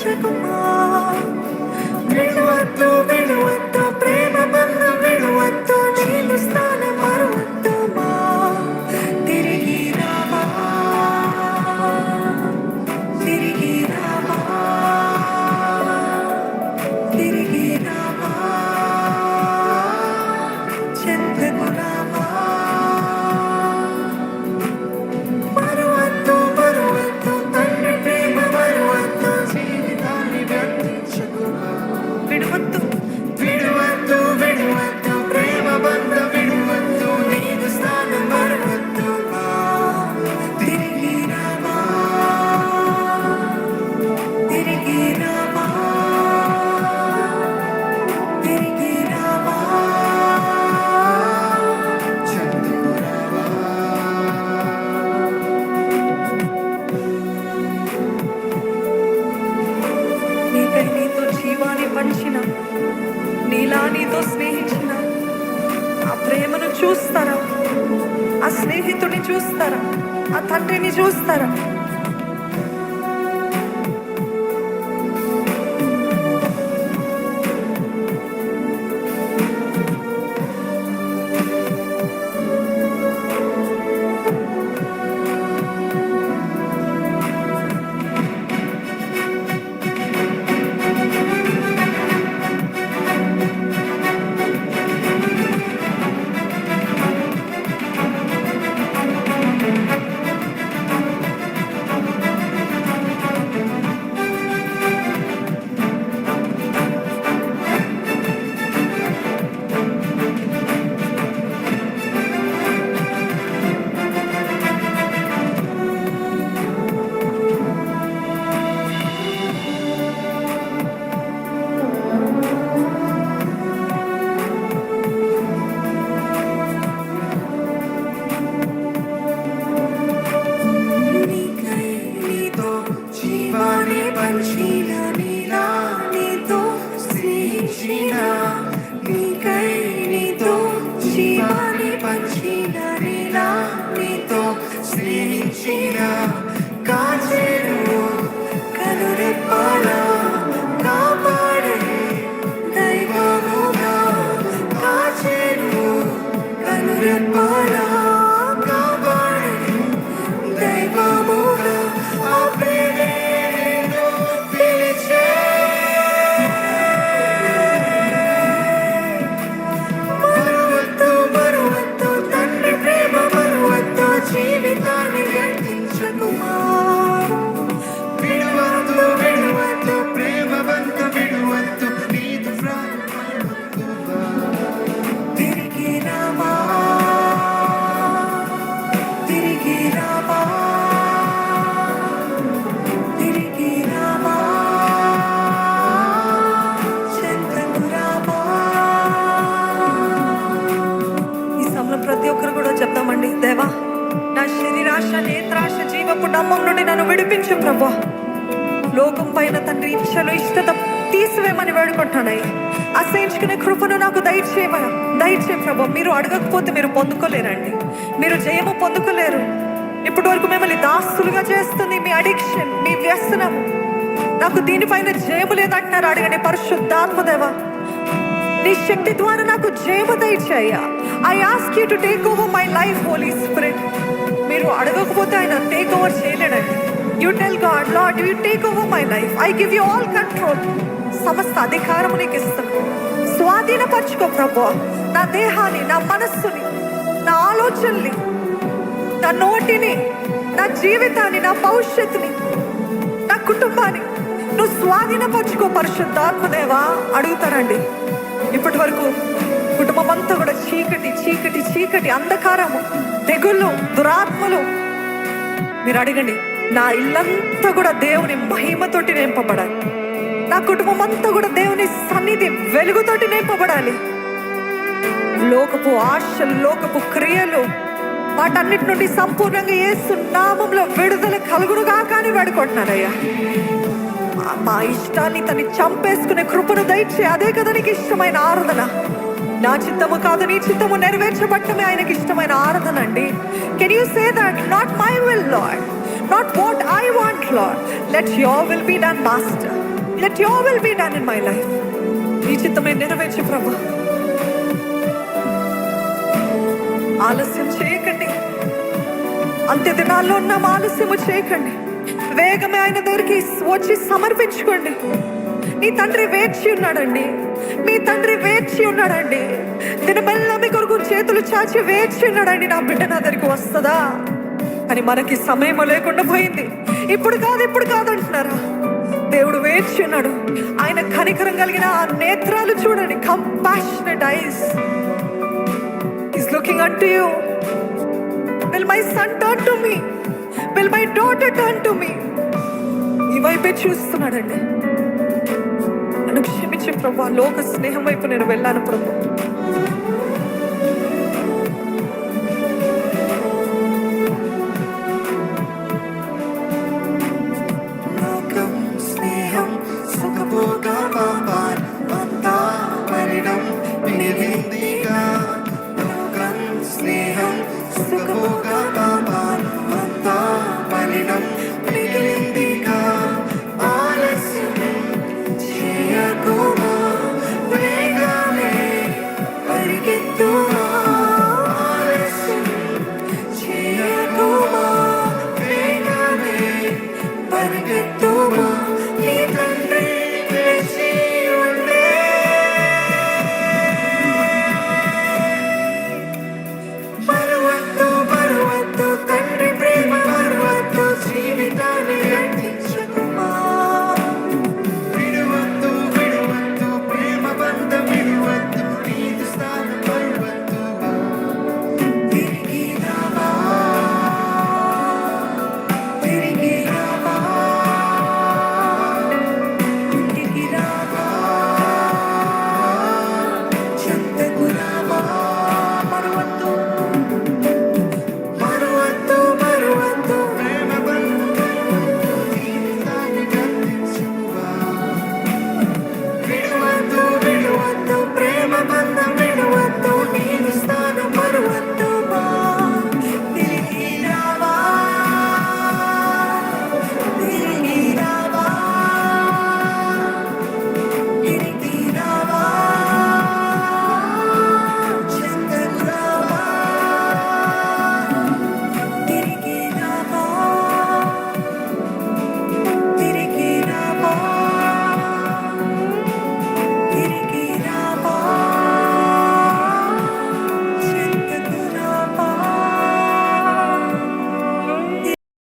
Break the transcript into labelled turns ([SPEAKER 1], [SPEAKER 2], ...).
[SPEAKER 1] విడిపించకుమా. విడువద్దు విడువద్దు ప్రేమ బంధం విడువద్దు, నీదు స్థానం మరువద్దు మా. తిరిగి రావా తిరిగి రావా తిరిగి రావా చెంతకు రావా. మరువద్దు మరువద్దు తండ్రి ప్రేమ మరువద్దు, జీవితాన్ని వ్యర్థించకుమా. విడువద్దు విడువద్దు విడువద్దు ప్రేమ బంధం విడువద్దు, నీదు స్థానం మరువద్దు మా. తిరిగి రావా తిరిగి రావా తిరిగి రావా చెంతకు రావా. నీకై నీతో జీవాన్ని పంచిన, నీలా నీతో స్నేహించిన ఆ ప్రేమను చూస్తారా? ఆ స్నేహితుడిని చూస్తారా? ఆ తండ్రిని చూస్తారా? నీకై నీతో జీవాన్ని పంచిన, నీలా నీతో స్నేహించిన. నీకై నీతో జీవాన్ని పంచిన, నీలా నీతో స్నేహించిన. కాచేరు కనురెప్పలా కాపాడే దైవముగా, కాచేరు కనురెప్పలా కాపాడే దైవముగా. ఆ ప్రేమే నిన్ను పిలిచే. మరువద్దు మరువద్దు తండ్రి ప్రేమ మరువద్దు, జీవితాన్ని వ్యర్థించకుమా. విడువద్దు విడువద్దు ప్రేమ బంధం విడువద్దు, నీదు ప్రాణం మరువద్దు. తిరిగి రావా తిరిగి రావా తిరిగి రావా చెంతకు రావా. ఈ సమయంలో ప్రతి ఒక్కరు కూడా చెప్తామండి, దేవా నా శరీరాశ నేత్రాశ జీవపు డమ్మం నుండి నన్ను విడిపించు ప్రభా. లోకం పైన తండ్రి ఇచ్చలు ఇష్టత తీసివేయమని వేడుకుంటానయ్యా. అసహించుకునే కృపను నాకు దయచే ప్రభా. మీరు అడగకపోతే మీరు పొందుకోలేరండి, మీరు జయము పొందుకోలేరు. ఇప్పటి వరకు మిమ్మల్ని దాస్తులుగా చేస్తుంది మీ అడిక్షన్, మీ వ్యసనం. నాకు దీనిపైన జయము లేదంటున్నారు. అడగండి పరిశుద్ధాత్మదేవా, నీ శక్తి ద్వారా నాకు జయము దయచేయ్యా. I ask you to take over my life holy spirit. మీరు అడగకపోతే ఆయన టేక్ ఓవర్ చేయలేడండి. You tell God, Lord you take over my life, I give you all control. సమస్త అధికారము నీకు ఇస్తాను. స్వాధీనపరచుకో ప్రభా. నా దేహాన్ని, నా మనస్సుని, నా ఆలోచనని, నా నోటిని, నా జీవితాన్ని, నా భవిష్యత్తుని, నా కుటుంబాన్ని నువ్వు స్వాధీనపరచుకో పరిశుద్ధాత్మదేవా. అడుగుతారండి. ఇప్పటి వరకు కుటుంబం అంతా కూడా చీకటి చీకటి చీకటి, అంధకారము, తెగుళ్ళు, దురాత్మలు. మీరు అడగండి, నా ఇల్లంతా కూడా దేవుని మహిమతోటి నింపబడాలి. నా కుటుంబం అంతా కూడా దేవుని సన్నిధి వెలుగుతోటి నింపబడాలి. లోకపు ఆశలు, లోకపు క్రియలు, వాటన్నిటి నుండి సంపూర్ణంగా యేసు నామములో విడుదల కలుగునుగా కానీ వేడుకుంటున్నారయ్యా. మా ఇష్టాన్ని తను చంపేసుకునే కృపను దయచే. అదే కదా నీకు ఇష్టమైన ఆరాధన. నా చిత్తము కాదు నీ చిత్తము నెరవేర్చబట్టమే ఆయనకి ఇష్టమైన ఆరాధన అండి. Can you say that? Not my will lord, not what I want, Lord. Let your will be done, Master. Let your will be done in my life. నీ చిత్తమే నెరవేర్చు ప్రభా. ఆలస్యం చేయకండి, అంత్య దినాల్లో ఉన్నాం, ఆలస్యము చేయకండి. వేగమే ఆయన దగ్గరికి వచ్చి సమర్పించుకోండి. నీ తండ్రి వేచి ఉన్నాడండి, మీ తండ్రి వేచి ఉన్నాడండి. దినమెల్లా మీ కొరకు చేతులు చాచి వేచి ఉన్నాడండి. నా బిడ్డ నా దగ్గరికి వస్తుందా అని. మనకి సమయం లేకుండా పోయింది. ఇప్పుడు కాదు అంటున్నారా? దేవుడు వేచి ఉన్నాడు. ఆయన కనికరం కలిగిన ఆ నేత్రాలు చూడండి, compassionate ice. He's looking unto you. Will my son turn to me? Will my daughter turn to me? ఈ వైపే చూస్తున్నాడండి. నన్ను క్షమించు ప్రభా, లోక స్నేహం వైపు నేను వెళ్ళాను ప్రభు.